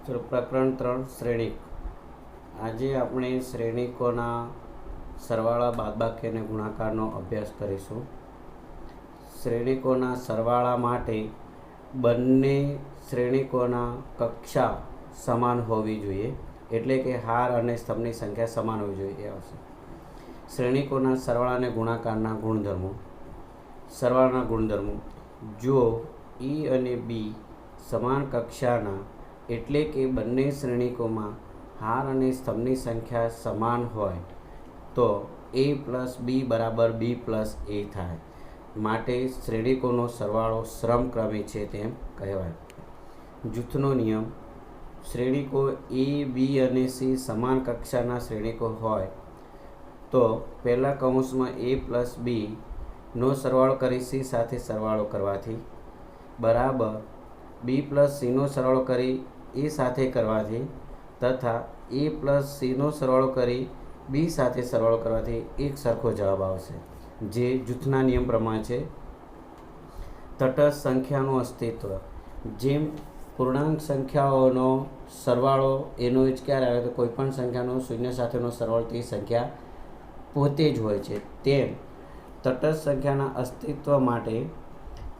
ચલો પ્રકરણ 3 શ્રેણિક. આજે આપણે શ્રેણિકોના સરવાળા, બાદબાકી અને ગુણાકારનો અભ્યાસ કરીશું. શ્રેણિકોના સરવાળા માટે બંને શ્રેણિકોના કક્ષા સમાન હોવી જોઈએ, એટલે કે હાર અને સ્તંભની સંખ્યા સમાન હોવી જોઈએ એ આવશે. શ્રેણિકોના સરવાળા અને ગુણાકારના ગુણધર્મો. સરવાળાના ગુણધર્મો: જો E અને B સમાન કક્ષાના એટલે કે બંને શ્રેણિકોમાં હાર અને સ્તંભની સંખ્યા સમાન હોય તો A + B = B + A થાય. માટે શ્રેણિકોનો સરવાળો સમક્રમી છે તેમ કહેવાય. જૂથનો નિયમ: શ્રેણિકો A, B અને C સમાન કક્ષાના શ્રેણિકો હોય તો પહેલા કૌંસમાં A + B નો સરવાળો કરી C સાથે સરવાળો કરવાથી બરાબર B + C નો સરવાળો કરી A સાથે કરવાથી તથા A + C નો સરવાળો કરી B સાથે સરવાળો કરવાથી એક સરખો જવાબ આવશે, જે જૂથના નિયમ પ્રમાણે છે. તટસ્થ સંખ્યાનું અસ્તિત્વ: જેમ પૂર્ણાંક સંખ્યાઓનો સરવાળો એનો જ ક્યારે આવે તો કોઈપણ સંખ્યાનો શૂન્ય સાથેનો સરવાળો તે સંખ્યા પોતે જ હોય છે, તેમ તટસ્થ સંખ્યાના અસ્તિત્વ માટે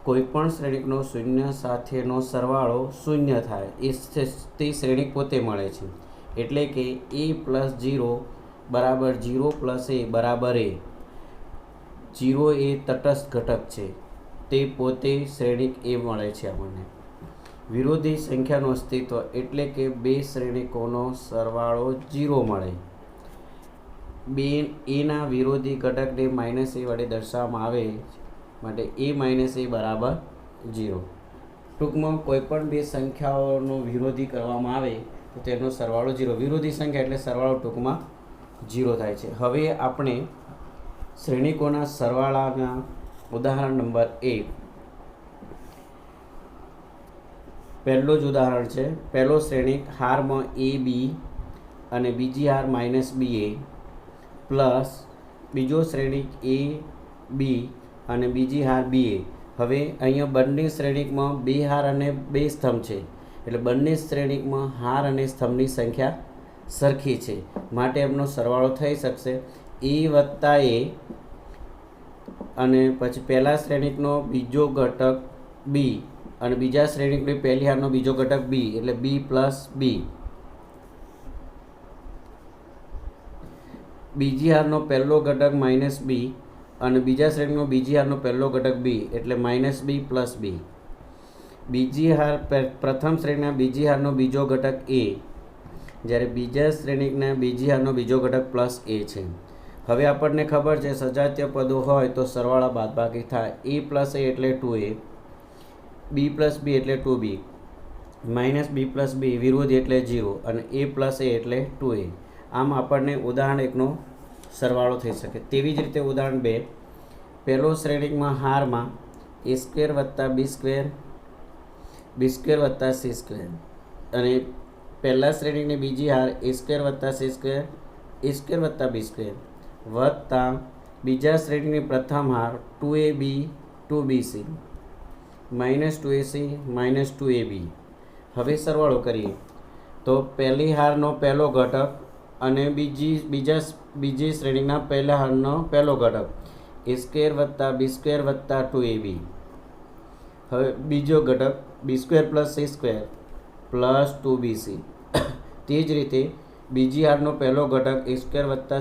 કોઈપણ શ્રેણિકનો શૂન્ય સાથેનો સરવાળો શૂન્ય થાય એ તે શ્રેણિક પોતે મળે છે. એટલે કે A + 0 = 0 + A = A. 0 એ તટસ્થ ઘટક છે, તે પોતે શ્રેણિક એ મળે છે આપણને. વિરોધી સંખ્યાનું અસ્તિત્વ એટલે કે બે શ્રેણિકોનો સરવાળો 0 મળે. બે એના વિરોધી ઘટકને -a વડે દર્શાવવામાં આવે માટે A - A = 0. ટૂંકમાં કોઈપણ બે સંખ્યાઓનો વિરોધી કરવામાં આવે તો તેનો સરવાળો 0. વિરોધી સંખ્યા એટલે સરવાળો ટૂંકમાં 0 થાય છે. હવે આપણે શ્રેણિકોના સરવાળાના ઉદાહરણ નંબર 1. પહેલું જ ઉદાહરણ છે. પહેલો શ્રેણિક હારમાં AB અને બીજી હાર -BA પ્લસ બીજો શ્રેણિક AB અને બીજી હાર BA. હવે અહીંયા બંને શ્રેણિકમાં બે હાર અને બે સ્તંભ છે, એટલે બંને શ્રેણિકમાં હાર અને સ્તંભની સંખ્યા સરખી છે, માટે એમનો સરવાળો થઈ શકશે A + A અને પછી પહેલા શ્રેણિકનો બીજો ઘટક B અને બીજા શ્રેણિકની પહેલી હારનો બીજો ઘટક B, એટલે B + B. બીજી હારનો પહેલો ઘટક -B અને બીજા શ્રેણિકનો બીજી હારનો પહેલો ઘટક B, એટલે -B + B. બીજી હાર પ્રથમ શ્રેણીના બીજી હારનો બીજો ઘટક A, જ્યારે બીજા શ્રેણિકના બીજી હારનો બીજો ઘટક +A છે. હવે આપણને ખબર છે સજાતીય પદો હોય તો સરવાળા બાદબાકી થાય. A + A એટલે 2A, B + B એટલે 2B, -B + B વિરોધી એટલે 0 અને A + A એટલે 2A. આમ આપણને ઉદાહરણ 1નો સરવાળો થઈ શકે. તેવી જ રીતે ઉદાહરણ 2. પહેલો શ્રેણિકમાં હારમાં A² + B² B² + C² અને પહેલા શ્રેણિકની બીજી હાર A² + C² A² + B² વત્તા બીજા શ્રેણિકની પ્રથમ હાર 2AB 2BC -2AC -2AB. હવે સરવાળો કરીએ તો પહેલી હારનો પહેલો ઘટક અને બીજી શ્રેણીના પહેલા હારનો પહેલો ઘટક A² + B² + 2AB. હવે બીજો ઘટક B² + C² + 2BC. તે જ રીતે બીજી હારનો પહેલો ઘટક A²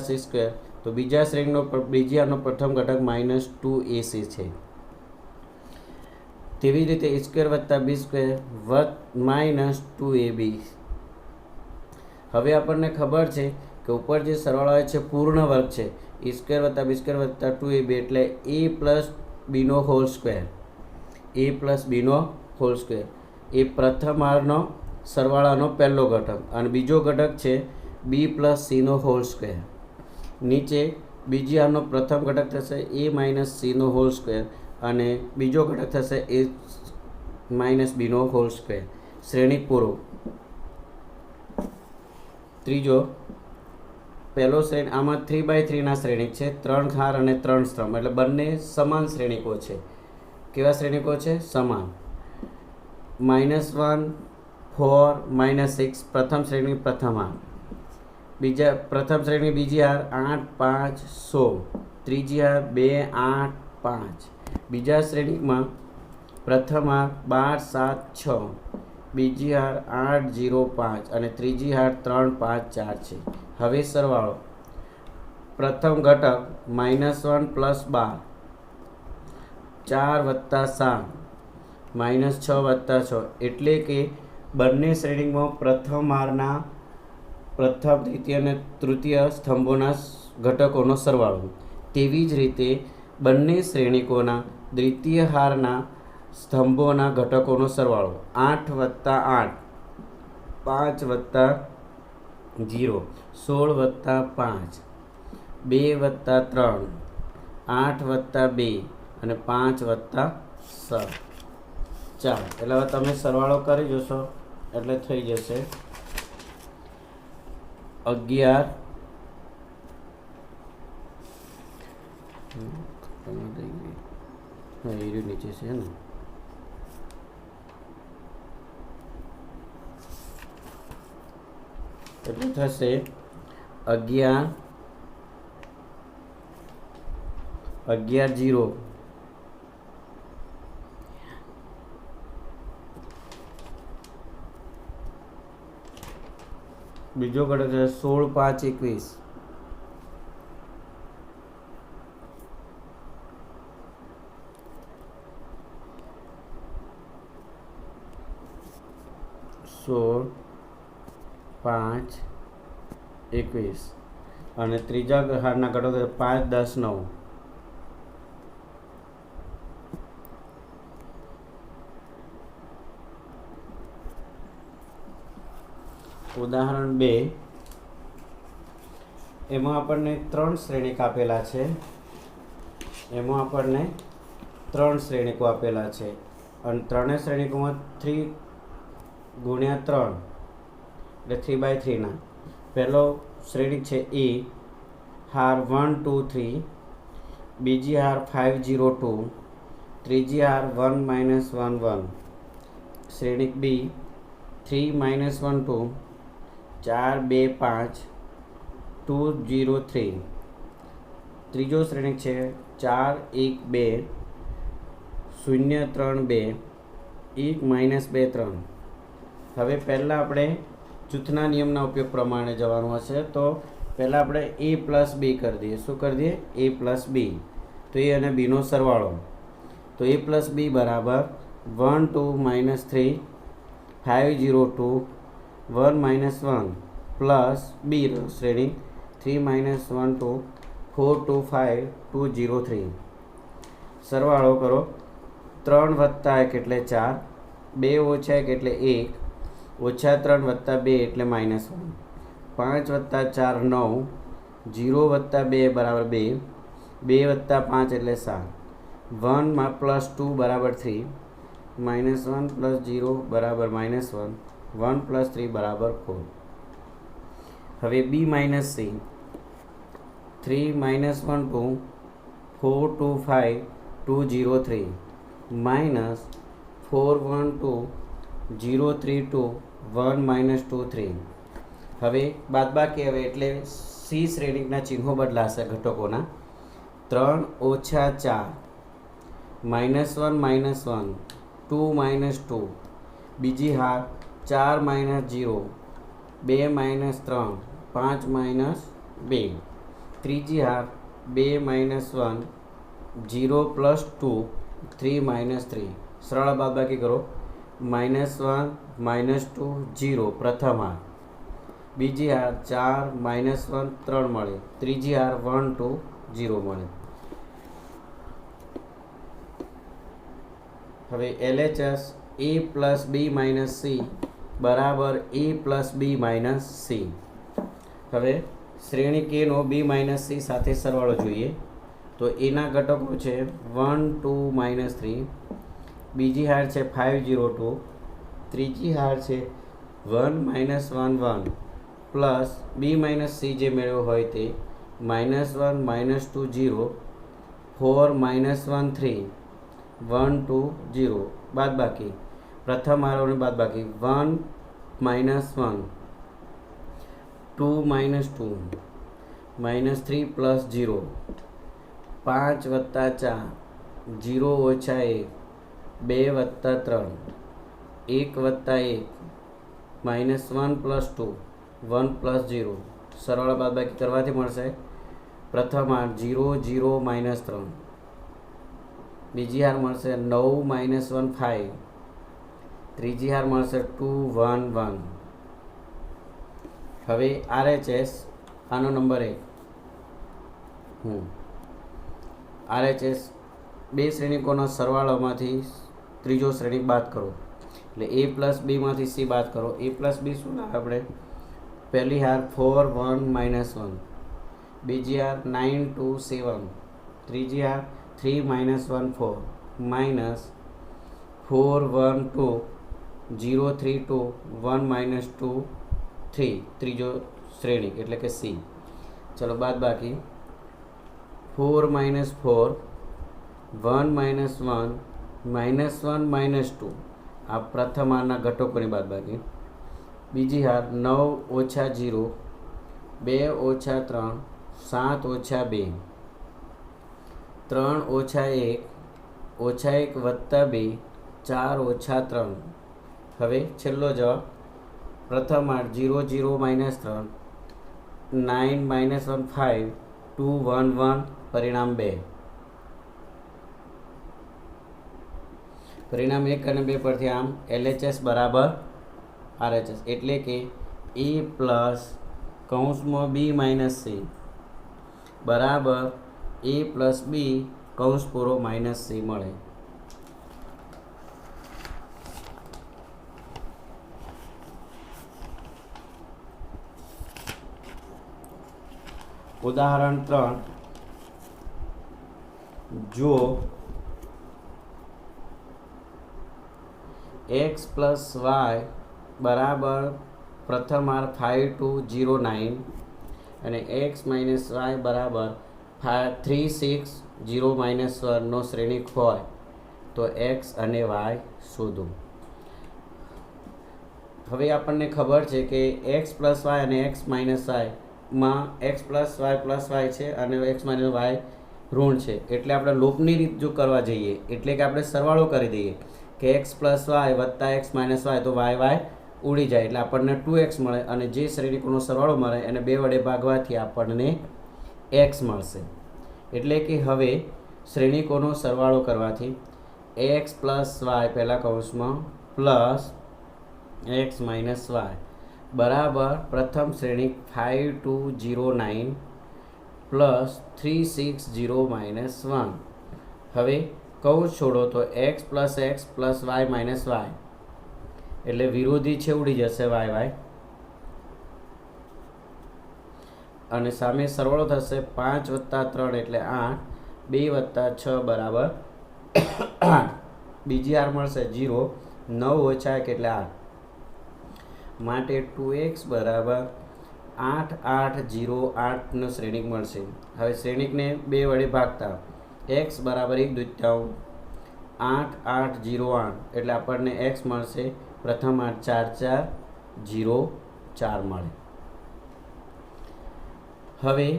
+ C², તો બીજા શ્રેણીનો બીજી હારનો પ્રથમ ઘટક -2AC છે. તેવી જ રીતે A² + B² - 2AB. હવે આપણને ખબર છે કે ઉપર જે સરવાળો આવે છે પૂર્ણ વર્ગ છે. A² + B² + 2AB એટલે A+B². A+B². એ પ્રથમ હારનો સરવાળાનો પહેલો ઘટક અને બીજો ઘટક છે B + C². નીચે બીજી હારનો પ્રથમ ઘટક થશે A - C² અને બીજો ઘટક થશે A - B². શ્રેણિક પૂરો. ત્રીજો, પહેલો શ્રેણિક આમાં 3/3 શ્રેણિક છે. 3 હાર અને 3 સ્તંભ, એટલે બંને સમાન શ્રેણિકો છે. કેવા શ્રેણિકો છે? સમાન. -1 4 - 6 प्रथम श्रेणी प्रथम हार, बीजा प्रथम श्रेणी बीजी हार 8 5 16, त्रीजी हार 2 8 5, बीजा श्रेणी में प्रथम हार 12 7 6, बीजी हार 8 0 5 और त्रीजी हार 3 5 4 है। हवे सरवाळो प्रथम घटक -1 + 12, 4 + 7 -6 + 6 एटले के बंने श्रेणी में प्रथम हारना प्रथम द्वितीय और तृतीय स्तंभों घटकों सरवाळो। तेवी ज रीते बंने श्रेणिकों द्वितीय हारना स्तंभों घटकों सरवाळो 8 + 8 5 + 0 16 + 5 2 + 3 8 + 2 અને 5 + 7 4। એટલે હવે તમે સરવાળો કરી જોશો એટલે થઈ જશે 11 નીચે છે ને એટલે થશે 11 11 0 बीजो घटक है 16 5 21 16 5 21 और तीजा हारना घटक 5 10 9। उदाहरण 2 एमां आपणे 3 श्रेणिक आपेला छे, एमां आपणे 3 श्रेणिको आपेला छे अने त्रणेय श्रेणिकोमां 3 × 3 એટલે 3/3 ना। पहलो श्रेणिक छे ए हार 1 2 3, बीजी हार 5 0 2, त्रीजी हार 1 - 1 1। श्रेणिक बी 3 - 1 2, 4 2 5 2 0 3। ત્રીજો શ્રેણિક છે 4 1 2 0 3 2 1 - 2 3। હવે પહેલાં આપણે જૂથના નિયમના ઉપયોગ પ્રમાણે જવાનું હશે, તો પહેલાં આપણે એ પ્લસ બી કરી દઈએ। શું કરી દઈએ? એ પ્લસ બી। તો એ અને બીનો સરવાળો, તો એ પ્લસ બી બરાબર 1 2 -3 5 0 2 1 - 1 प्लस बी श्रेणी 3 - 1 2 4 2 5 2 0 3। सरवाळो करो 3 + 1 એટલે 4, 2 - 1 એટલે 1, -3 + 2 એટલે -1, 5 + 4 9, 0 + 2 બરાબર 2, 2 + 5 એટલે 7, 1 માં +2 બરાબર 3, -1 + 0 બરાબર -1, 1 + 3 બરાબર 4। હવે બી માઇનસ સી 3 - 1 2 4 2 5 2 0 3 -4 1 2 0 3 2 1 -2 3। હવે બાદબાકી આવે એટલે સી શ્રેણીના ચિહ્નો બદલાશે ઘટકોના। 3 - 4 -1 -1 2 -2, બીજી હાર 4 - 0 2 - 3 5 - 2, ત્રીજી હાર 2 - 1 0 + 2 3 - 3। સરળ બાદબાકી કરો -1 -2 0 પ્રથમ હાર, બીજી હાર 4 -1 3 મળે, ત્રીજી હાર 1 2 0 મળે। હવે LHS A + B - C બરાબર A + B - C। હવે શ્રેણી કે નો B - C સાથે સરવાળો જોઈએ, તો એના ઘટકો છે 1 2 -3, બીજી હાર છે 5 0 2, ત્રીજી હાર છે 1 -1 1 પ્લસ B - C જે મેળવ્યો હોય તે -1 -2 0 4 -1 3 1 2 0 બાદબાકી પ્રથમ હારોની બાદબાકી 1 -1, 2 - 2, -3 + 0, 5 + 4, 0 - 1, 2 + 3, 1 + 1, -1 + 2, 1 + 0. સરળ બાદબાકી કરવાથી મળશે પ્રથમ હાર 0 0 -3, બીજી હાર મળશે 9 - 1 5, ત્રીજી હાર મળશે 2 1 1. હવે RHS આનો નંબર 1. RHS બે શ્રેણિકોના સરવાળામાંથી ત્રીજો શ્રેણિક બાદ કરો એટલે A + B માંથી C બાદ કરો. A + B શું લાવે આપણે? પહેલી હાર 4 1 -1, બીજી હાર 9 2 7, ત્રીજી હાર 3 - 1 4, -4 1 2, 0 3 2, 1 - 2 3, ત્રીજો શ્રેણિક એટલે કે C. ચલો બાદ બાકી 4 - 4, 1 - 1, -1 - 2 આ પ્રથમ હારના ઘટકોની બાદ બાકી. બીજી હાર 9 - 0, 2 - 3, 7 - 2, 3 - 1, -1 + 2, 4 - 3. હવે છેલ્લો જવાબ પ્રથમ હાર 0 0 -3, 9 - 1 5, 2 1 1, પરિણામ 2. પરિણામ 1 અને 2 પરથી આમ LHS બરાબર RHS એટલે કે A પ્લસ કૌંસમાં B - C બરાબર A પ્લસ B કૌંસ પૂરો -C મળે. ઉદાહરણ 3, જો x + y બરાબર પ્રથમ હાર 5 2 0 9 અને x - y બરાબર 3 6 0 -1 નો શ્રેણિક હોય તો x અને y શોધો. હવે આપણને ખબર છે કે x + y અને x - y માં x + y છે અને x - y ઋણ છે એટલે આપણે લોપની રીત જો કરવા જઈએ એટલે કે આપણે સરવાળો કરી દઈએ કે x + y + x - y તો y ઉડી જાય એટલે આપણને 2x મળે અને જે શ્રેણિકોનો સરવાળો મળે એને 2 વડે ભાગવાથી આપણને x મળશે. એટલે કે હવે શ્રેણિકોનો સરવાળો કરવાથી x + y પહેલા કૌંસમાં પ્લસ x - y બરાબર પ્રથમ શ્રેણિક 5 2 0 9 પ્લસ 3 6 0 -1. હવે કૌંસ છોડો તો x + x + y - y એટલે વિરોધી છે ઉડી જશે y અને સામે સરવાળો થશે 5 + 3 એટલે 8, 2 + 6 બરાબર 8. બીજી હાર મળશે 0, 9 - 1 એટલે 8 માટે 2x બરાબર 8 8 0 8 નો શ્રેણિક મળશે. હવે શ્રેણિકને 2 વડે ભાગતા x બરાબર 1/2, 8 8 0 8 એટલે આપણને x મળશે પ્રથમ 8 4 4 0 4 મળે. હવે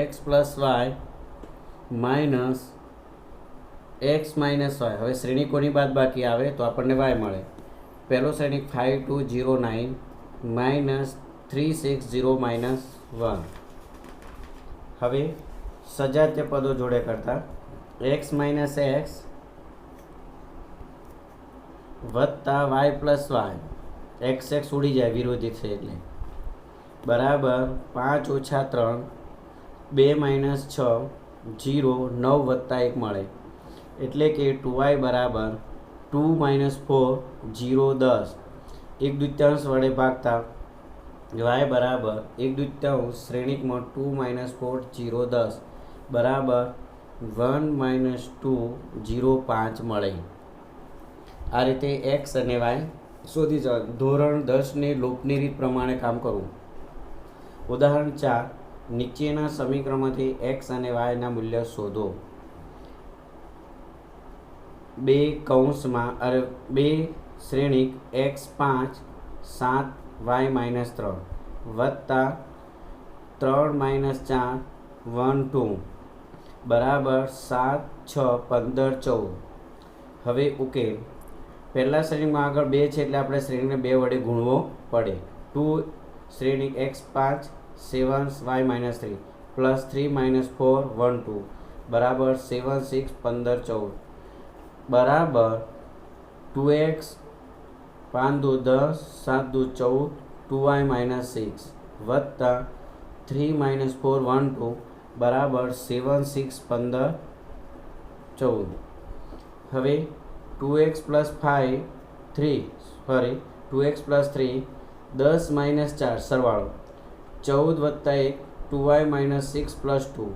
x + y minus x - y હવે શ્રેણિકોની બાદ બાકી આવે તો આપણને y મળે. પહેલો શ્રેણિક 5 2 0 9 -3 6 0 -1. હવે સજાતીય પદો જોડે કરતા x - x વત્તા y + y, x x ઉડી જાય વિરોધી છે એટલે બરાબર 5 - 3 2 - 6 0 9 + 1 મળે એટલે કે 2y બરાબર 2 - 4 0 10. 1/2 વડે ભાગતા y બરાબર 1/2 શ્રેણિકમાં 2 - 4 0 10 બરાબર 1 - 2 0 5 મળે. આ રીતે x અને y શોધી જવા. ધોરણ 10ની લોપની રીત પ્રમાણે કામ કરવું. ઉદાહરણ 4, નીચેના સમીકરણમાંથી x અને y ના મૂલ્ય શોધો. બે કૌંસમાં બે શ્રેણિક x5 7y-3 વત્તા 3-4 1 2 બરાબર 7 6 15 14। હવે ઉકેલ પહેલા શ્રેણીમાં આગળ 2 છે એટલે આપણે શ્રેણીને 2 વડે ગુણવો પડે। 2 શ્રેણિક x5 7y-3 પ્લસ 3-4 1 2 બરાબર 7 6 15 14 બરાબર 2x 5 દુ 10 7 દુ 14 2y-6 વત્તા 3-4 1 2 બરાબર 7 6 15 14। હવે 2x પ્લસ 3 10-4 સરવાળો 14 વત્તા 1 2y-6 પ્લસ 2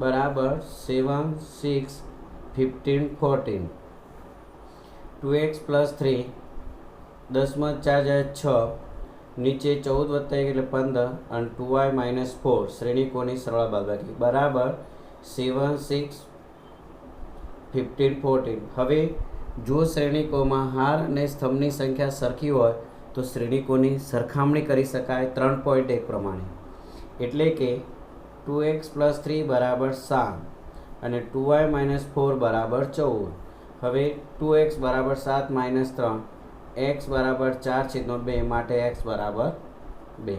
બરાબર 7 6 15 14। 2x પ્લસ 3 10 4 6 નીચે 14 વત્તા 1 એટલે 15 અને 2y-4 શ્રેણીકોની સરળ બાદબાકી બરાબર 7 6 15 14। હવે જો શ્રેણીકોમાં હાર અને સ્તંભની સંખ્યા સરખી હોય તો શ્રેણીકોની સરખામણી કરી શકાય 3.1 પ્રમાણે, એટલે કે 2x પ્લસ 3 બરાબર 7 અને 2y-4 બરાબર 14। હવે 2x બરાબર 7 માઇનસ 3 x બરાબર 4/2 માટે x બરાબર 2,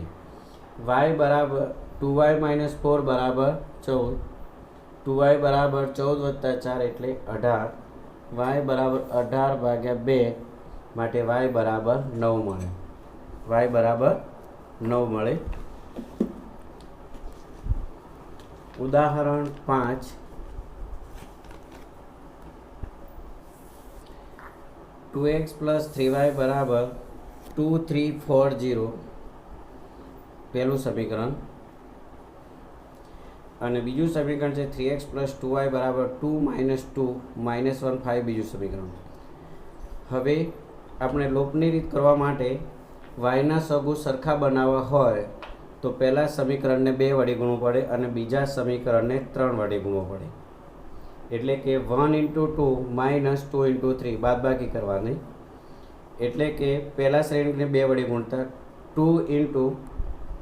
y બરાબર 2y-4 બરાબર 14, 2y બરાબર 14 વત્તા 4 એટલે 18, y બરાબર 18/2 માટે y બરાબર 9 મળે, y બરાબર 9 મળે। ઉદાહરણ 5 2x પ્લસ 3y બરાબર 2 3 4 0 પહેલું સમીકરણ અને બીજું સમીકરણ છે 3x પ્લસ 2y બરાબર 2 2 1 5 બીજું સમીકરણ। હવે આપણે લોપની રીત કરવા માટે yના સગુ સરખા બનાવવા હોય તો પહેલા સમીકરણને 2 વડે ગુણવું પડે અને બીજા સમીકરણને 3 વડે ગુણવું પડે, એટલે કે 1 × 2 માઇનસ 2 × 3 બાદબાકી કરવાની, એટલે કે પહેલા શ્રેણીને 2 વડે ગુણતા 2 ×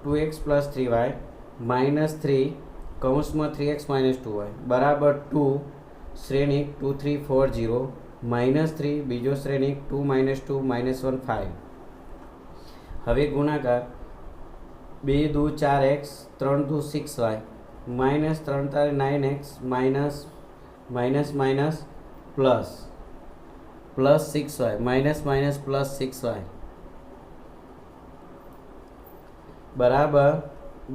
2x પ્લસ 3y માઇનસ 3 કૌંસમાં 3x માઇનસ 2y બરાબર 2 શ્રેણિક 2 3 4 0 માઇનસ 3 બીજો શ્રેણિક 2 2 1 5। હવે ગુણાકાર 2 દુ 4x 3 દુ 6y માઇનસ 3 તારી 9x minus plus 6y minus plus 6y બરાબર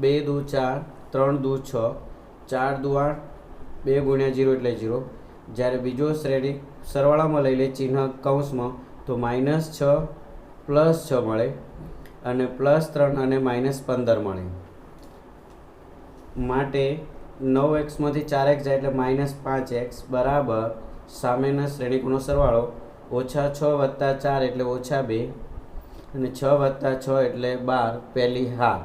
2 દુ 4 3 દુ 6 4 દુ 8 2 × 0 એટલે 0। જ્યારે બીજો શ્રેણી સરવાળામાં લઈ લે ચિહ્ન કૌંસમાં તો -6 + 6 મળે અને +3 અને -15 મળે, માટે 9x માંથી 4x જાય એટલે -5x બરાબર સામેના શ્રેણીકોનો સરવાળો -6 વત્તા 4 એટલે -2 અને 6 વત્તા 6 એટલે 12 પહેલી હાર,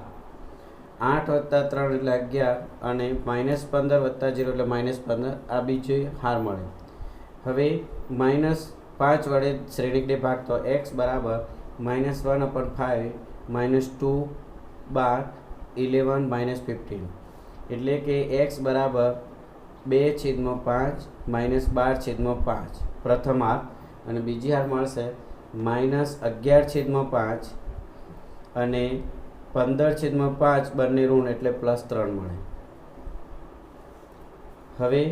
8 વત્તા 3 એટલે 11 અને -15 વત્તા 0 એટલે -15 આ બીજી હાર મળે। હવે -5 વડે શ્રેણીકને ભાગતો x બરાબર -1/5 -2 12 11 -15, એટલે કે x બરાબર 2/5 -12/5 પ્રથમ હાર અને બીજી હાર મળશે -11/5 અને 15/5 બંને ઋણ એટલે +3 મળે। હવે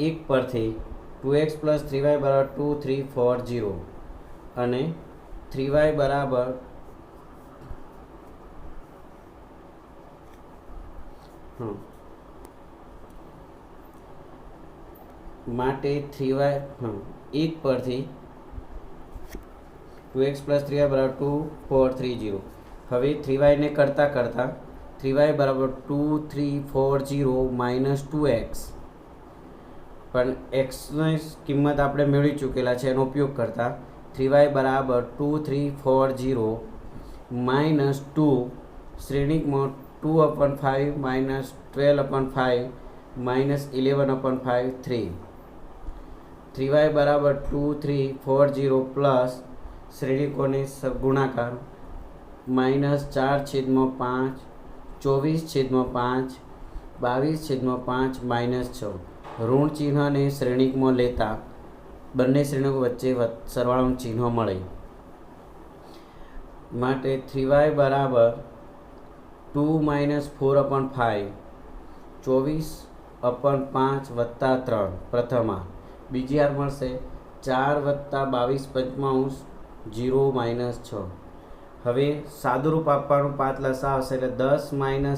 1 પરથી 2x પ્લસ 3y બરાબર 2 3 4 0 અને 3y બરાબર માટે 3y 1 પરથી 2x પ્લસ 3y બરાબર 2 4 3 0। હવે 3y ને કરતા 3y બરાબર 2 3 4 0 માઇનસ 2x, પણ xની કિંમત આપણે મેળવી ચૂકેલા છે એનો ઉપયોગ કરતા 3y બરાબર 2 3 4 0 માઇનસ 2 શ્રેણીકમાં 2/5 -12/5 -11/5 3 3y બરાબર 2 3 4 0 પ્લસ શ્રેણી કોને ગુણાકાર -4/5 24/5 22/5 -6 ઋણ ચિહ્નને શ્રેણીકમાં લેતા બંને શ્રેણીઓ વચ્ચે સરવાળાનું ચિહ્ન મળે માટે 3y બરાબર 2 - 4/5 24/5 વત્તા 3 પ્રથમા બીજી હાર મળશે 4 વત્તા 22/5 0 -6 હવે સાદુરૂપ આપવાનું 5 લસા આવશે એટલે 10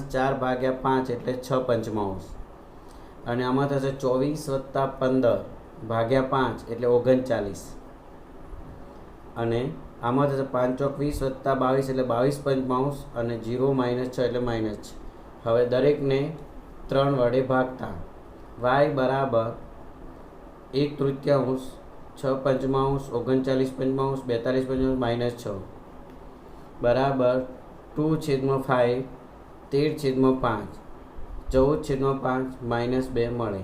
- 4 ભાગ્યા 5 એટલે 6/5 અને આમાં થશે 24 વત્તા 15 ભાગ્યા 5 એટલે 39 અને આમાં થશે 5 ચોક 20 વત્તા 22 એટલે 22/5 અને 0 -6 એટલે -6 હવે દરેકને 3 વડે ભાગતા y બરાબર 1/3 6/5 39/5 42/5 -6 બરાબર 2/5 13/5 14/5 -2 મળે.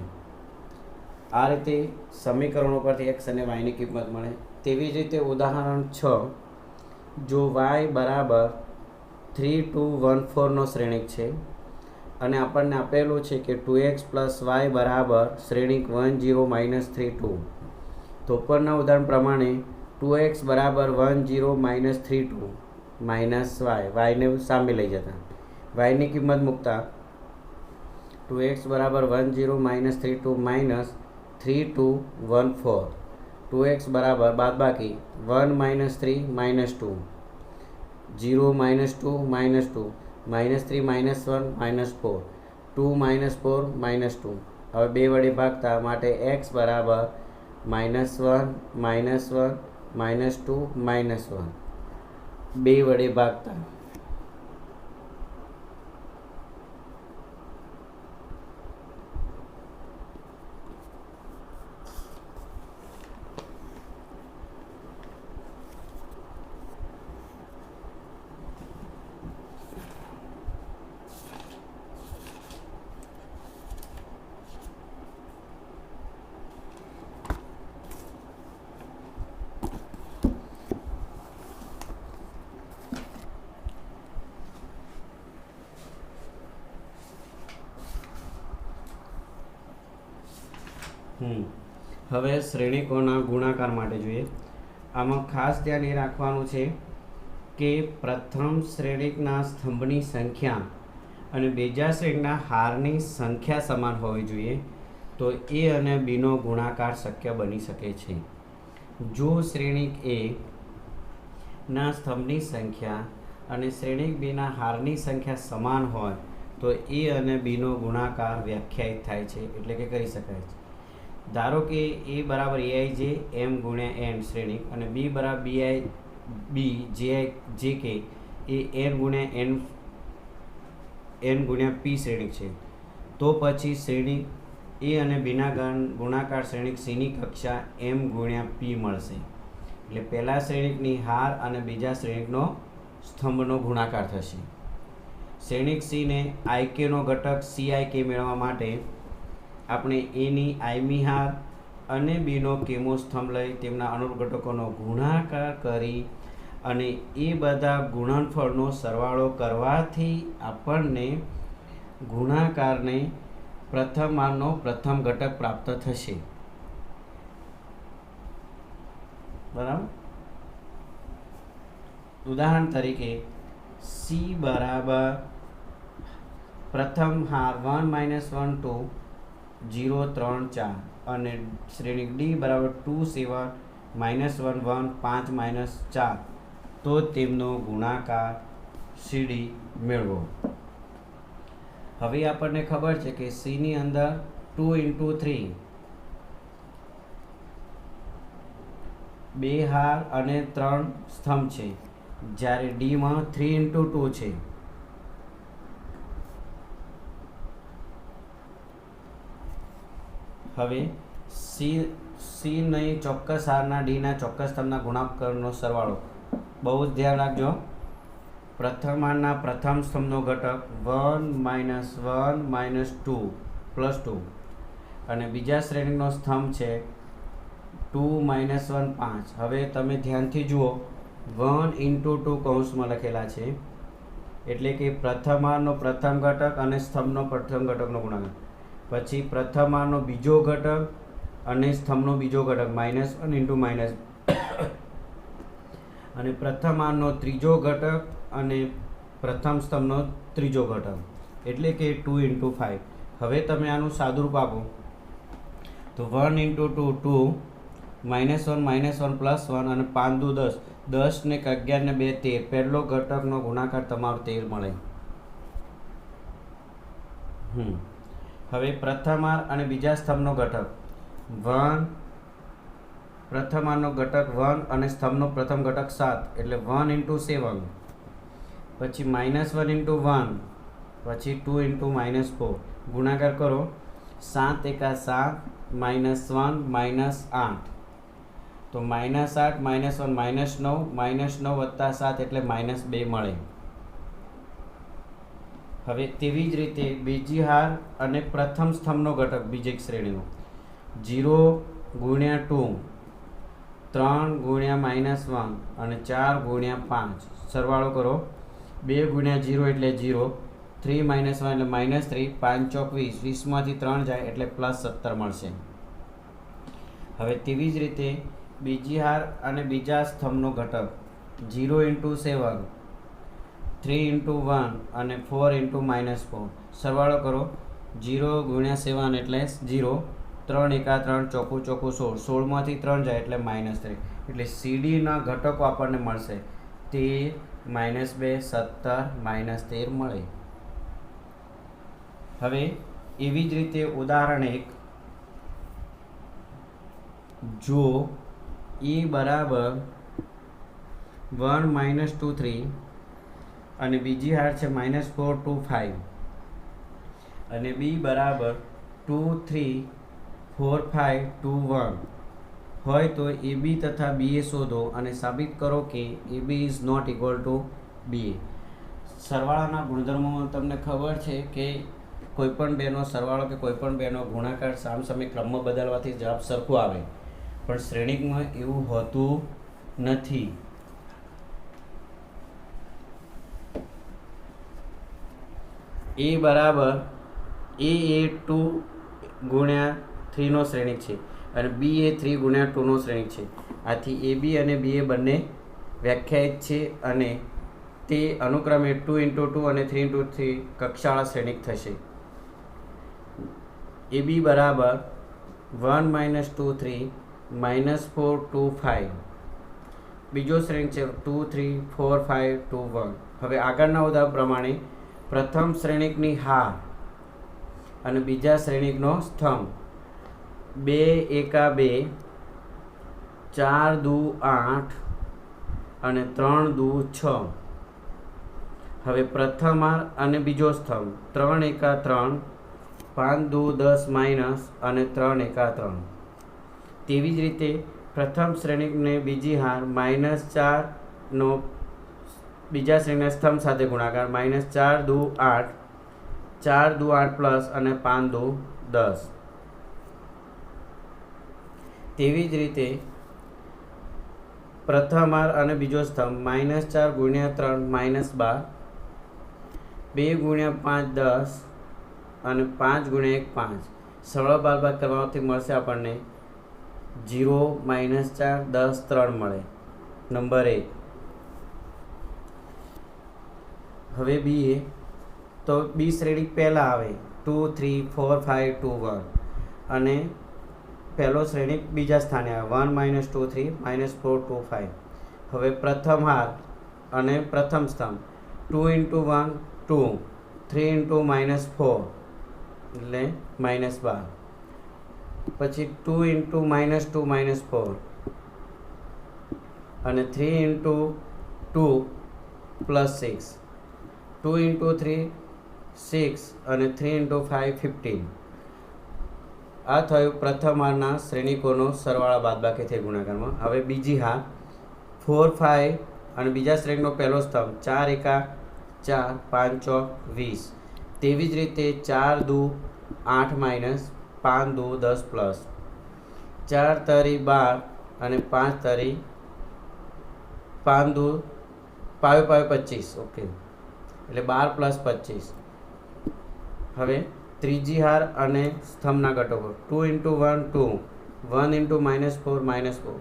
આ રીતે સમીકરણો પરથી x અને y ની કિંમત મળે. તેવી જ રીતે ઉદાહરણ 6 જો y બરાબર 3 2 1 4 નો શ્રેણીક છે અને આપણને આપેલું છે કે 2x + y બરાબર શ્રેણીક 1 0 - 3 2 તો ઉપરના ઉદાહરણ પ્રમાણે 2x બરાબર 1 0 - 3 2 માઇનસ y ને સામે લઈ જતા y ની કિંમત મૂકતા 2x બરાબર 1 0 - 3 2 માઇનસ 3 2 1 4 2x બરાબર બાદબાકી 1 - 3 -2 0 - 2 -2 -3 -1 -4 2 - 4 -2 હવે 2 વડે ભાગતા માટે x બરાબર -1 -1 -2 -1 2 વડે ભાગતા હવે શ્રેણીકોના ગુણાકાર માટે જોઈએ. આમાં ખાસ ધ્યાન એ રાખવાનું છે કે પ્રથમ શ્રેણીકના સ્તંભની સંખ્યા અને બીજા શ્રેણીકના હારની સંખ્યા સમાન હોવી જોઈએ તો એ અને બીનો ગુણાકાર શક્ય બની શકે છે. જો શ્રેણીક એ ના સ્તંભની સંખ્યા અને શ્રેણીક બીના હારની સંખ્યા સમાન હોય તો એ અને બીનો ગુણાકાર વ્યાખ્યાયિત થાય છે એટલે કે કરી શકાય છે. ધારો કે a બરાબર aij m ગુણ્યા n શ્રેણીક અને b બરાબર bi b jk એ n ગુણ્યા n ગુણ્યા p શ્રેણીક છે તો પછી શ્રેણીક a અને બીના ગુણાકાર શ્રેણીક c ની કક્ષા m ગુણ્યા p મળશે. એટલે પહેલા શ્રેણીકની હાર અને બીજા શ્રેણીકનો સ્તંભનો ગુણાકાર થશે. શ્રેણીક c ને ik નો ઘટક cik મેળવવા માટે આપણે એની આઈમી હાર અને બીનો કેમો સ્તંભ લઈ તેમના અનુરૂપ ઘટકોનો ગુણાકાર કરી અને એ બધા ગુણનફળનો સરવાળો કરવાથી આપણને ગુણાકારને પ્રથમ માનનો પ્રથમ ઘટક પ્રાપ્ત થશે. બરાબર. ઉદાહરણ તરીકે c બરાબર પ્રથમ હાર 1 - 1 2 0 3 4 અને શ્રેણીક d બરાબર 2 7 -1 1 5 -4 તો તેમનો ગુણાકાર cd મેળવો. હવે આપણને ખબર છે કે c ની અંદર 2 × 3 2 હાર અને 3 સ્તંભ છે જ્યારે d માં 3 × 2 છે. હવે c નહીં ચોક્કસ હારના ડીના ચોક્કસ સ્તંભના ગુણાકારનો સરવાળો બહુ જ ધ્યાન રાખજો. પ્રથમ હારના પ્રથમ સ્તંભનો ઘટક 1 - 1 - 2 + 2 અને બીજા શ્રેણીનો સ્તંભ છે 2 - 1 5. હવે તમે ધ્યાનથી જુઓ 1 × 2 કૌંસમાં લખેલા છે, એટલે કે પ્રથમારનો પ્રથમ ઘટક અને સ્તંભનો પ્રથમ ઘટકનો ગુણાકાર, પછી પ્રથમારનો બીજો ઘટક અને સ્તંભનો બીજો ઘટક -1 × અને પ્રથમારનો ત્રીજો ઘટક અને પ્રથમ સ્તંભનો ત્રીજો ઘટક, એટલે કે 2 × 5. હવે તમે આનું સાદુરૂપ આપો તો 1 × 2 2, -1 +1 અને 5 દુ 10, 10 ને 11 ને 2 13. પહેલો ઘટકનો ગુણાકાર તમારો 13 મળે. હવે પ્રથમાર અને બીજા સ્તંભનો ઘટક 1, પ્રથમારનો ઘટક 1 અને સ્તંભનો પ્રથમ ઘટક 7, એટલે 1 × 7, પછી -1 × 1, પછી 2 × -4. ગુણાકાર કરો 7 × 7, -1 -8, તો -8 -1 -9, -9 + 7 એટલે -2 મળે. હવે તેવી જ રીતે બીજી હાર અને પ્રથમ સ્તંભનો ઘટક બીજી શ્રેણીનો 0 × 2, 3 × -1 અને 4 × 5. સરવાળો કરો 2 × 0 એટલે 0, 3 - 1 એટલે -3, 5 × 4 20, 20 માંથી 3 જાય એટલે +17 મળશે. હવે તેવી જ રીતે બીજી હાર અને બીજા સ્તંભનો ઘટક 0 × 7, 3 × 1 અને 4 × -4. સરવાળો કરો 0 × 7 એટલે 0, 3 × 3 ચોકું 16, 16 માંથી 3 જાય એટલે -3, એટલે સીડીના ઘટકો આપણને મળશે 13, -2, 17, -13 મળે. હવે એવી જ રીતે ઉદાહરણ 1, જો E બરાબર 1 - 2 3 અને બીજી હાર છે -4 2 5 અને B બરાબર 2 3 4 5 2 1 હોય તો AB તથા BA શોધો અને સાબિત કરો કે AB is not equal to BA. સરવાળાના ગુણધર્મોમાં તમને ખબર છે કે કોઈપણ બેનો સરવાળો કે કોઈપણ બેનો ગુણાકાર સામસામે ક્રમમાં બદલવાથી જવાબ સરખો આવે, પણ શ્રેણિકમાં એવું હોતું નથી. A બરાબર A એ 2 × 3 નો શ્રેણિક છે અને B એ 3 × 2 નો શ્રેણિક છે. આથી AB અને BA બંને વ્યાખ્યાયિત છે અને તે અનુક્રમે 2 × 2 અને 3 × 3 કક્ષાવાળા શ્રેણિક થશે. AB બરાબર 1 - 2 3 -4 2 5, બીજો શ્રેણિક છે 2 3 4 5 2 1. હવે આગળના ઉદાહરણ પ્રમાણે પ્રથમ શ્રેણિકની હાર અને બીજા શ્રેણિકનો સ્તંભ 2 × 2, 4 દુ 8 અને 3 દુ 6. હવે પ્રથમ હાર અને બીજો સ્તંભ 3 × 3, 5 દુ 10 અને 3 × 3. તેવી જ રીતે પ્રથમ શ્રેણિકને બીજી હાર -4 નો બીજા શ્રેણીના સ્તંભ સાથે ગુણાકાર, -4 દુ 8, 4 દુ 8 પ્લસ અને 5 દુ 10. તેવી જ રીતે પ્રથમ હાર અને બીજો સ્તંભ -4 × 3 -12, 2 × 5 10 અને 5 × 1 5. સરળ બાદબાકી કરવાથી મળશે આપણને 0 -4 10 3 મળે. નંબર 1. હવે BA તો B શ્રેણિક પહેલાં આવે 2 3 4 5 2 1 અને પહેલો શ્રેણિક બીજા સ્થાને આવે 1 - 2 3 -4 2 5. હવે પ્રથમ હાર અને પ્રથમ સ્તંભ 2 × 1 2, 3 × -4 એટલે -12, પછી 2 × -2 -4 અને 3 × 2 +6, 2 × 3 6 અને 3 × 5 15. આ થયું પ્રથમ હારના શ્રેણિકોનો સરવાળા બાદબાકીથી ગુણાકારમાં. હવે બીજી હાર 4 5 અને બીજા શ્રેણિકનો પહેલો સ્તંભ 4 × 4 5 × 20. તેવી જ રીતે 4 દુ 8 -5 દુ 10 પ્લસ 4 તરી 12 અને 5 તરી 5 દુ 25, ઓકે, એટલે 12 + 25. હવે ત્રીજી હાર અને સ્તંભના ઘટકો 2 × 1 2, 1 × -4 -4,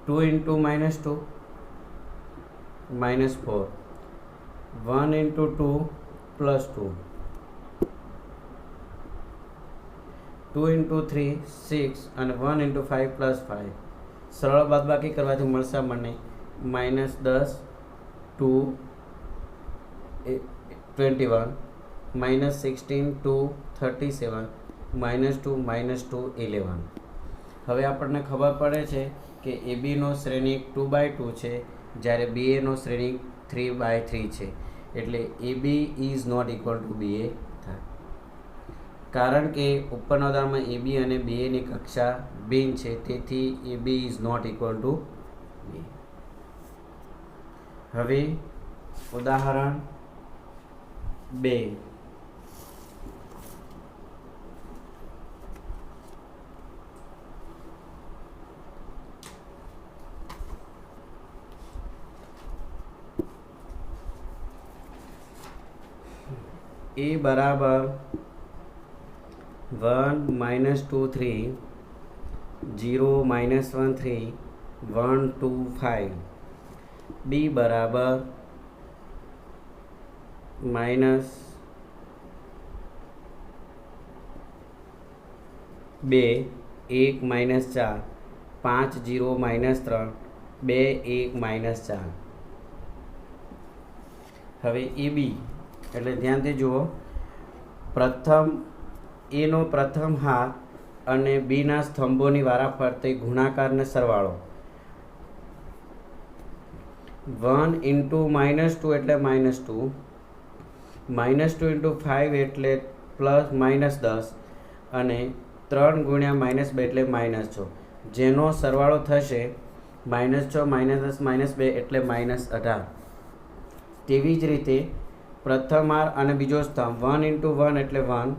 2 × -2 -4, 1 × 2 +2, 2 × 3 6 અને 1 × 5 +5. સરળ બાદબાકી કરવાથી મળશે મને -10 2 21, -16 2 37, -2 -2 11. હવે આપણને ખબર પડે છે કે એબીનો શ્રેણિક 2/2 છે, જ્યારે બીએનો શ્રેણિક 3/3 છે, એટલે AB is not equal to BA થાય. કારણ કે ઉપરના ઉદાહરણમાં એબી અને બીએની કક્ષા ભિન્ન છે, તેથી એબી ઇઝ નોટ ઇક્વલ ટુ બી. હવે ઉદાહરણ 2. A બરાબર 1 -2 3 0 -1 3 1 2 5. B બરાબર -2 1 -4 5 0 -3 2 1 -4. હવે AB એટલે ધ્યાનથી જુઓ, પ્રથમ એનો પ્રથમ હાર અને બીના સ્તંભોની વારાફરતી ગુણાકારને સરવાળો. 1 × -2 એટલે -2, -2 × 5 એટલે +-10 અને 3 × -2 એટલે -6, જેનો સરવાળો થશે -6 -10 -2 એટલે -18. તેવી જ રીતે પ્રથમ હાર અને બીજો સ્તંભ 1 × 1 એટલે 1,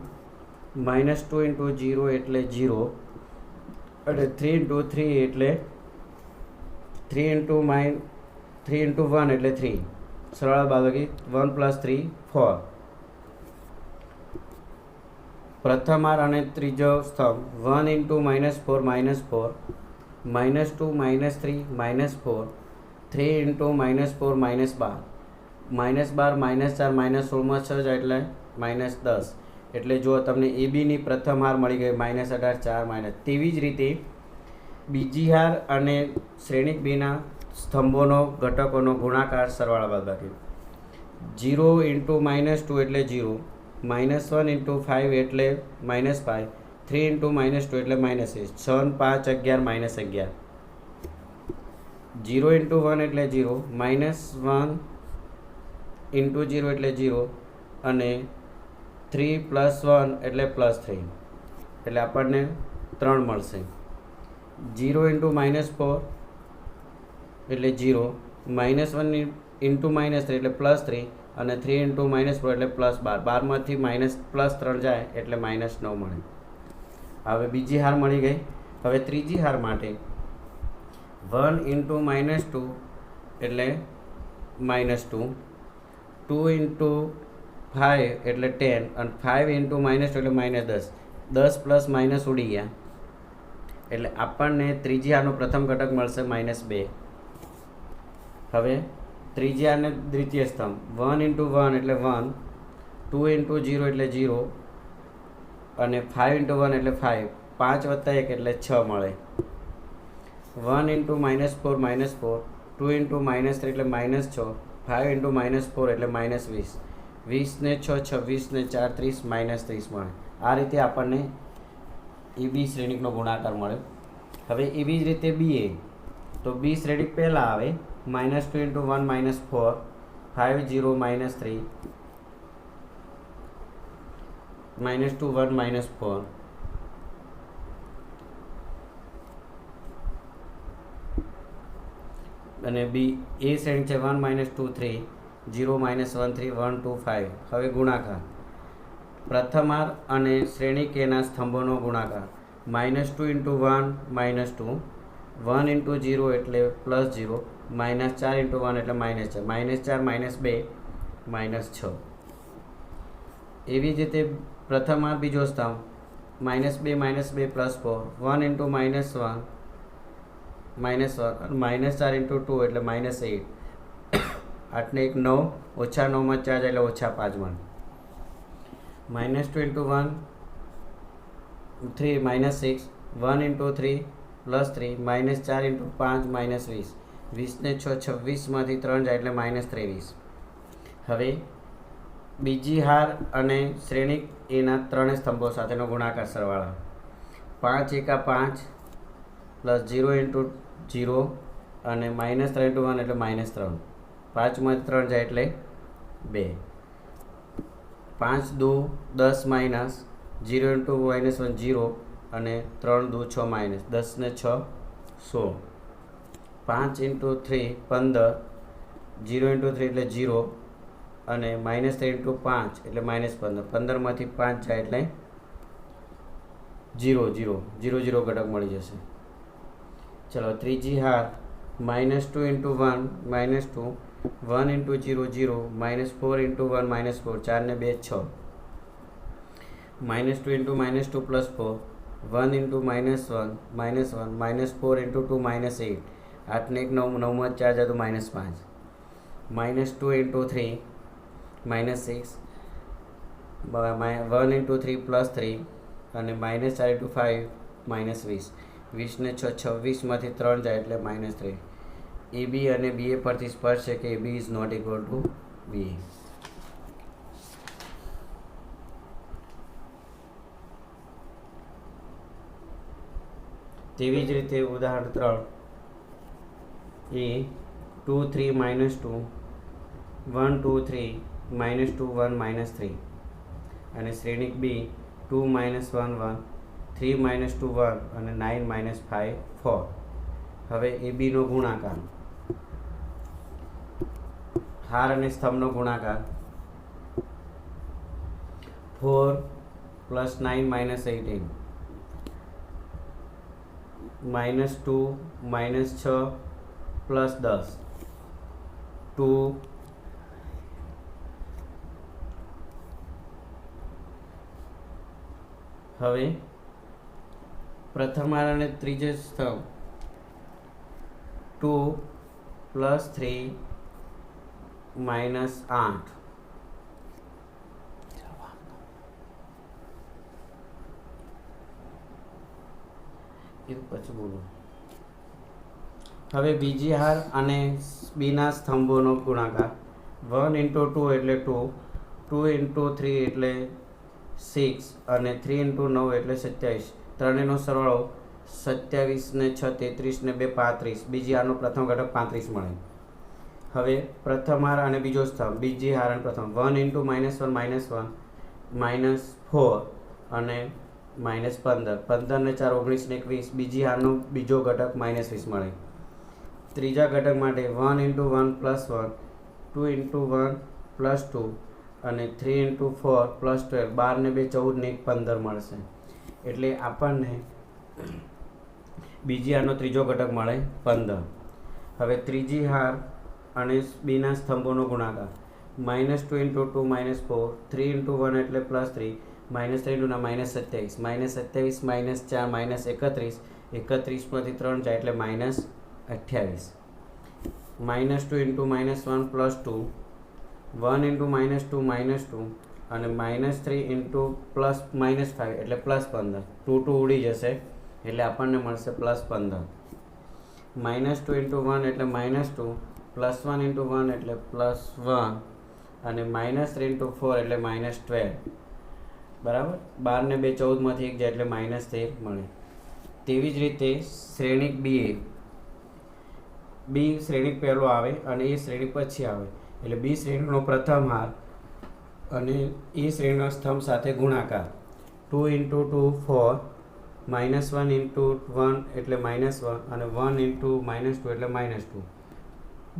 -2 × 0 એટલે 0 અને 3 × 3 એટલે 3 × 1 એટલે 3. સરળ બાદબાકી 1 + 3 4. પ્રથમ હાર અને ત્રીજો સ્તંભ 1 × -4 -4, -2 -3 -4, 3 × -4 -12, -12 -4 -16 6 જાય એટલે -10. એટલે જો તમને એબીની પ્રથમ હાર મળી ગઈ -18 4 તેવી જ રીતે બીજી હાર અને શ્રેણિક બીના સ્તંભોનો ઘટકોનો ગુણાકાર સરવાળા બાદબાકી. 0 × -2 એટલે 0, -1 × 5 એટલે -5, 3 × -2 એટલે -6, 6 5 11 -11. 0 × 1 એટલે 0, -1 × 0 એટલે 0 અને 3 + 1 એટલે +3, એટલે આપણને 3 મળશે. 0 × -4 એટલે 0, -1 × -3 એટલે +3 અને 3 × -4 એટલે +12. 12માંથી +3 જાય એટલે -9 મળે. હવે બીજી હાર મળી ગઈ. હવે ત્રીજી હાર માટે 1 × -2 એટલે -2, 2 × 5 એટલે 10 અને 5 × -2 એટલે -10. 10 ± ઉડી ગયા, એટલે આપણને ત્રીજી હારનો પ્રથમ ઘટક મળશે -2. હવે ત્રીજી હારને દ્વિતીય સ્તંભ 1 × 1 એટલે 1, 2 × 0 એટલે 0 અને 5 × 1 એટલે 5, 5 + 1 એટલે 6 મળે. 1 × -4 -4, 2 × -3 એટલે -6, 5 × -4 એટલે -20, 20 ને 6 26 ને 4 30 -30 મળે. આ રીતે આપણને એબી શ્રેણિકનો ગુણાકાર મળે. હવે એવી જ રીતે બીએ, તો બી શ્રેણિક પહેલાં આવે -2 × 1 -4, 5 0 -3, -2 1 -4, અને બી એ શ્રેણિક છે 1 -2 3, 0 -1 3, 1 2 5. હવે ગુણાકાર પ્રથમ હાર અને શ્રેણિક એના સ્તંભોનો ગુણાકાર -2 ઇન્ટુ 1 -2, 1 ઇન્ટુ 0 એટલે +0, -4 ઇન્ટુ 1 એટલે -4, -4 -2 -6. એવી જ રીતે પ્રથમ હાર બીજો સ્તંભ -2 -2 +4, 1 ઇન્ટુ -1 -4 ઇન્ટુ 2 એટલે -8, 8 ને 1 9, ઓછા 9 માં 4 એટલે ઓછા 5 મળે. -2 ઇન્ટુ 1 3 -6, 1 ઇન્ટુ 3 +3, -4 ઇન્ટુ 5 -20, 20 ને 6 26 માંથી 3 જાય એટલે -23. હવે બીજી હાર અને શ્રેણિક એના ત્રણેય સ્તંભો સાથેનો ગુણાકાર સરવાળા 5 એકા 5 +0 ઇન્ટુ 0 અને -3 ઇન્ટુ 1 એટલે -3, 5 માંથી 3 જાય એટલે 2, 5 દુ 10 માઇનસ 0 ઇન્ટુ -1 0 અને 3 દુ 6 માઇનસ 10 ને 6 16, 5 ઇન્ટુ 3 15, 0 ઇન્ટુ 3 એટલે 0 અને -3 ઇન્ટુ 5 એટલે -15, 15 માંથી 5 જાય એટલે 0 0 0 0 ઘટક મળી જશે. ચલો ત્રીજી હાર -2 ઇન્ટુ 1 -2, 1 ઇન્ટુ 0 0, -4 ઇન્ટુ 1 -4, 4 ને 2 6, -2 ઇન્ટુ -2 +4, 1 ઇન્ટુ -1 -4 ઇન્ટુ 2 -8, 8 ને 1 9, 9 માં 4 જાય તો -5, -2 ઇન્ટુ 3 -6, 1 ઇન્ટુ 3 +3 અને -4 ઇન્ટુ 5 -20, 20 ને 6 26 માંથી 3 જાય એટલે -3. AB અને BA પરથી સ્પષ્ટ છે કે AB is not equal to BA. તેવી જ રીતે ઉદાહરણ 3 એ 2 3 -2, 1 2 3 -2 1 -3 અને શ્રેણિક B 2 -1 1, 3 -2 1 અને 9 -5 4. હવે AB નો ગુણાકાર, હાર અને સ્તંભનો ગુણાકાર 4 + 9 -18, -2 -6 +10, 2 હવે પ્રથમ હાર અને ત્રીજો સ્તંભ 2 + 3 -8, પછી બોલો. હવે બીજી હાર અને બીના સ્તંભોનો ગુણાકાર 1 ઇન્ટુ 2 એટલે 2, 2 ઇન્ટુ 3 એટલે 6 અને 3 ઇન્ટુ 9 એટલે 27, ત્રણેયનો સરવાળો 27 ને 6 33 ને 2 35, બીજી હારનો પ્રથમ ઘટક 35 મળે. હવે પ્રથમ હાર અને બીજો સ્તંભ, બીજી હાર અને પ્રથમ 1 ઇન્ટુ -1 -1 -4 અને -15, 15 ને 4 19 ને 21, બીજી હારનો બીજો ઘટક -20 મળે. ત્રીજા ઘટક માટે 1 ઇન્ટુ 1 +1, 2 ઇન્ટુ 1 +2 અને 3 ઇન્ટુ 4 +12, 12 ને 2 14 ને 1 15 મળશે. એટલે આપણને બીજી હારનો ત્રીજો ઘટક મળે 15. હવે ત્રીજી હાર અને બીના સ્તંભોનો ગુણાકાર -2 ઇન્ટુ 2 -4, 3 ઇન્ટુ 1 એટલે +3, -3 ઇન્ટુ -27, -27 -4 -31, 31 માંથી 3 જાય એટલે -28, -2 ઇન્ટુ -1 +2, 1 ઇન્ટુ -2 -2 અને -3 ઇન્ટુ +5 એટલે +15, 2 2 ઉડી જશે એટલે આપણને મળશે +15, -2 ઇન્ટુ 1 એટલે -2, +1 ઇન્ટુ 1 એટલે +1 અને -3 ઇન્ટુ 4 એટલે -12, બરાબર. 12 ને 2 14 માંથી 1 જાય એટલે -13 મળે. તેવી જ રીતે શ્રેણિક બી શ્રેણિક પહેલો આવે અને એ શ્રેણિક પછી આવે, એટલે બી શ્રેણીનો પ્રથમ હાર અને એ શ્રેણીના સ્તંભ સાથે ગુણાકાર 2 ઇન્ટુ 2 4, -1 ઇન્ટુ 1 એટલે -1 અને 1 ઇન્ટુ -2 એટલે -2,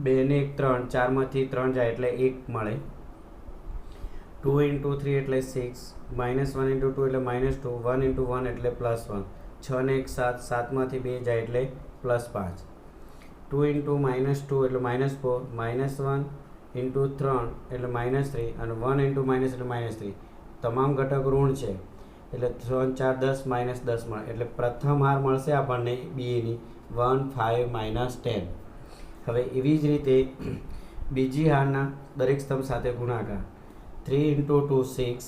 2 ને 1 3, 4 માંથી 3 જાય એટલે 1 મળે. 2 ઇન્ટુ 3 એટલે 6, -1 ઇન્ટુ 2 એટલે -2, 1 ઇન્ટુ 1 એટલે +1, 6 ને 1 7, 7માંથી 2 જાય એટલે +5. 2 × -2 એટલે -4, -1 × 3 એટલે -3 અને 1 × - એટલે -3. તમામ ઘટક ઋણ છે એટલે 3 4 10 -10 મળે. એટલે પ્રથમ હાર મળશે આપણને બીની 1 5 -10. હવે એવી જ રીતે બીજી હારના દરેક સ્તંભ સાથે ગુણાકાર. 3 × 2 6,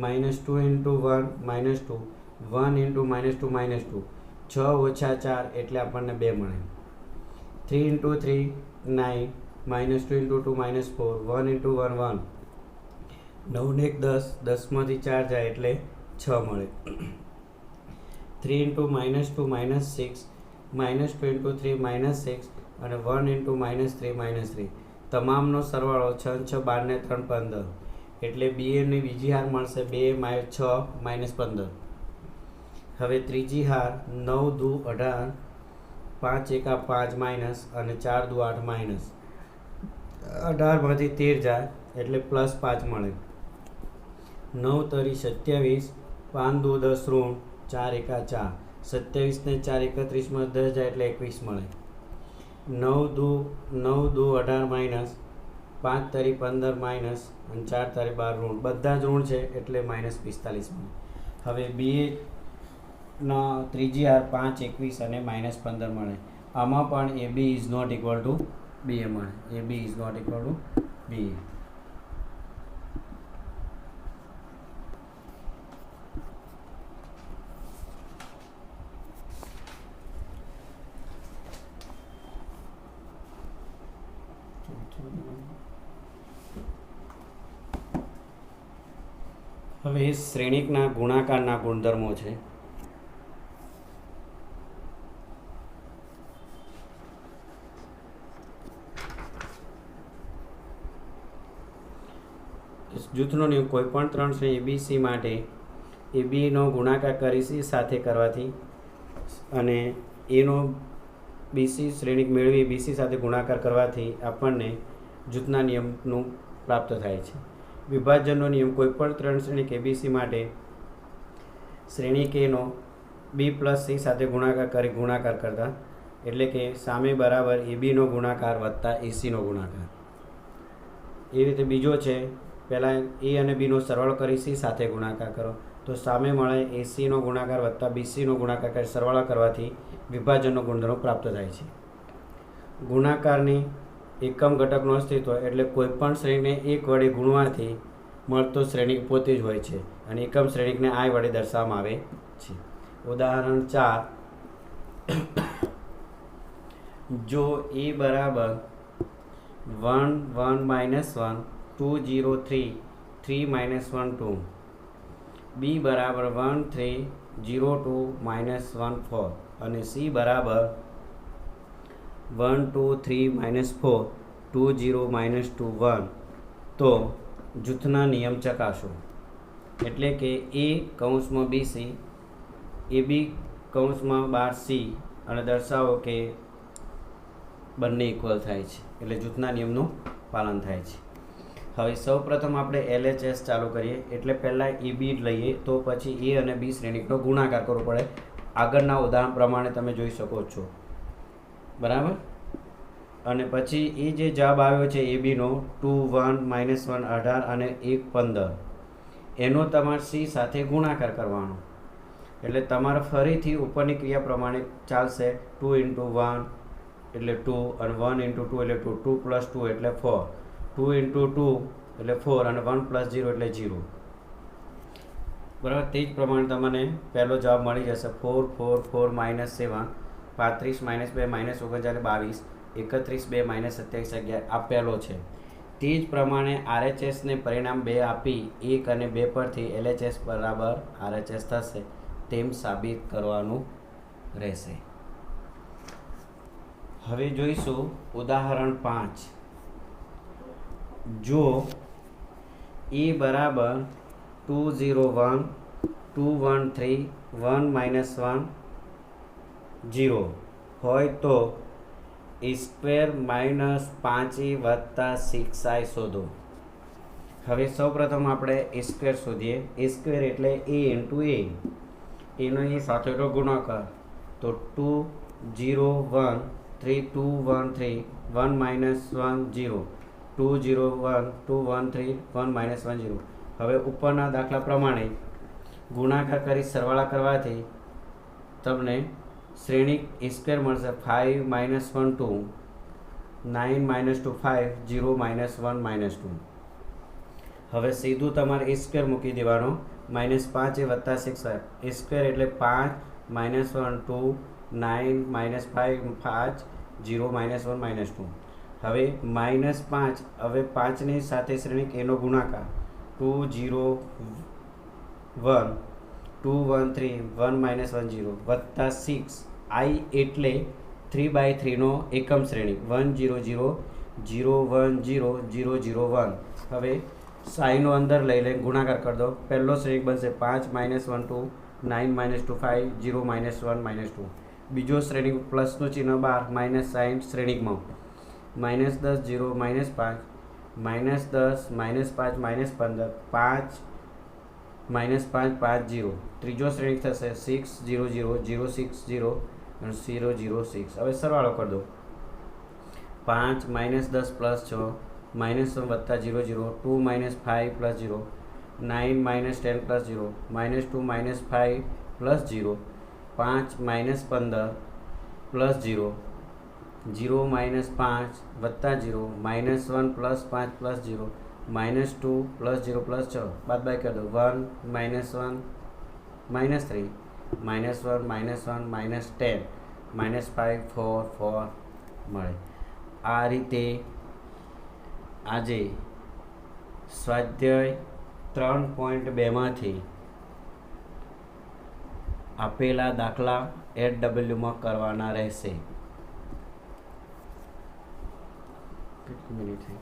-2 × 1 -2, 1 × -2 -2. 6 - 4 એટલે આપણને 2 મળે. 3 × 3 9, -2 × 2 -4, 1 × 1 1. 9 ને 1 10, 10માંથી 4 જાય એટલે 6 મળે. 3 × -2 -6, -2 × 3 -6 અને 1 × -3 -3. તમામનો સરવાળો 6 6 12 ને 3 15 એટલે બીએની બીજી હાર મળશે 2 6 -15. હવે ત્રીજી હાર 9 દુ 18, 5 એકા 5 માઇનસ અને 4 દુ 8 માઇનસ. 18માંથી 13 જાય એટલે +5 મળે. 9 તરી 27, 5 દુ 10 ઋણ, 4 એકા 4. 27 ને 4 31માં 10 જાય એટલે 21 મળે. 9 દુ 18 માઇનસ, 5 તરી 15 માઇનસ અને 4 તારી 12 ઋણ. બધા જ ઋણ છે એટલે -45 મળે. હવે બીએના ત્રીજી હાર 5 21 અને -15 મળે. આમાં પણ AB is not equal to BA મળે. AB is not equal to BA. હવે શ્રેણિકના ગુણાકારના ગુણધર્મો છે. જૂથનો નિયમ કોઈપણ 3 શ્રેણી ABC માટે ABનો ગુણાકાર કરી C સાથે કરવાથી અને એનો BC શ્રેણિક મેળવી BC સાથે ગુણાકાર કરવાથી આપણને જૂથના નિયમનું પ્રાપ્ત થાય છે. વિભાજનનો નિયમ કોઈપણ 3 શ્રેણિક ABC માટે શ્રેણિક Aનો B + C સાથે ગુણાકાર કરતા એટલે કે સામે બરાબર ABનો ગુણાકાર વત્તા ACનો ગુણાકાર. એ રીતે બીજો છે, પહેલાં A અને Bનો સરવાળો કરી C સાથે ગુણાકાર કરો તો સામે મળે ACનો ગુણાકાર વત્તા BCનો ગુણાકાર કરી સરવાળા કરવાથી વિભાજનનો ગુણધર્મ પ્રાપ્ત થાય છે. ગુણાકારની એકમ ઘટકનું અસ્તિત્વ એટલે કોઈપણ શ્રેણીને 1 વડે ગુણવાથી મળતો શ્રેણિક પોતે જ હોય છે અને એકમ શ્રેણિકને I વડે દર્શાવવામાં આવે છે. ઉદાહરણ 4, જો A બરાબર 1 1 -1 2 0 3 3 -1 2, B બરાબર 1 3 0 2 -1 4 અને C બરાબર 1 2 3 -4 2 0 -2 1 તો જૂથના નિયમ ચકાસો. એટલે કે A કૌંસમાં BC, AB કૌંસમાં 12C અને દર્શાવો કે બંને ઇક્વલ થાય છે એટલે જૂથના નિયમનું પાલન થાય છે. હવે સૌપ્રથમ આપણે LHS ચાલુ કરીએ એટલે પહેલાં AB લઈએ તો પછી A અને B શ્રેણિકનો ગુણાકાર કરવો પડે. આગળના ઉદાહરણ પ્રમાણે તમે જોઈ શકો છો, બરાબર. અને પછી એ જે જવાબ આવ્યો છે ABનો 2 1 -1 18 અને 1 15 એનો તમારે C સાથે ગુણાકાર કરવાનો. એટલે તમારે ફરીથી ઉપરની ક્રિયા પ્રમાણે ચાલશે. 2 × 1 એટલે 2 અને 1 × 2 એટલે 2, 2 + 2 એટલે 4, 2 × 2 એટલે 4 અને 1 + 0 એટલે 0, બરાબર. તે જ પ્રમાણે તમને પહેલો જવાબ મળી જશે. 4 4 4 -7 35 -2 -39 22 31 2 -27 11 આ પહેલો છે. તે જ પ્રમાણે RHSને પરિણામ 2 આપી 1 અને 2 પરથી LHS બરાબર RHS થશે તેમ સાબિત કરવાનું રહેશે. હવે જોઈશું ઉદાહરણ 5. જો A બરાબર 2 0 1 2 1 3 1 -1 0 હોય તો A² - 5A + 6I શોધો. હવે સૌપ્રથમ આપણે A² શોધીએ. A² એટલે A × A. એનો એ સાથેનો ગુણાકાર, તો 2 0 1 3 2 1 3 1 minus 1 0 2 0 1 2 1 3 1 minus 1 0. હવે ઉપરના દાખલા પ્રમાણે ગુણાકાર કરી સરવાળા કરવાથી તમને શ્રેણી એ સ્ક્વેર મળશે. 5 minus 1 2 9 minus 2 5 0 minus 1 minus 2. હવે સીધું તમારે એ સ્ક્વેર મૂકી દેવાનો. -5 એ વત્તા 6 એ સ્ક્વેર એટલે 5 minus 1 2 9 minus 5 5 0 minus 1 minus 2. હવે -5, હવે 5ની સાથે શ્રેણિક એનો ગુણાકાર 2 0 1 2 1 3 1 minus 1 0 વત્તા 6 i એટલે 3/3 નો એકમ શ્રેણી 1 0 0 0 1 0 0 0 1. હવે સાઈનો અંદર લઈ લઈને ગુણાકાર કરી દો. પહેલો શ્રેણિક બનશે 5 minus 1 2 9 minus 2 5 0 minus 1 minus 2. બીજો શ્રેણિક પ્લસનું ચિહ્ન બહાર, માઇનસ સાઇન શ્રેણિકમાં -10 0 -5 -10 -5 -15 5 -5 5 0. ત્રીજો શ્રેણિક થશે 6 0 0 0 6 0 0 0 6. હવે સરવાળો કરી દો. 5 -10 + 6 -1 વત્તા 0 0 2 -5 + 0 9 -10 + 0 -2 -5 + 0 5 -15 + 0 0 -5 વત્તા 0 -1 + 5 + 0 -2 + 0 + 6 બાદબાકી કરી દો. 1 -1 -3 -1 -1 -10 -5 4 4 મળે. આ રીતે આજે સ્વાધ્યાય 3.2માંથી આપેલા દાખલા એડડબલ્યુમાં કરવાના રહેશે. કેટલી મિનિટ થઈ?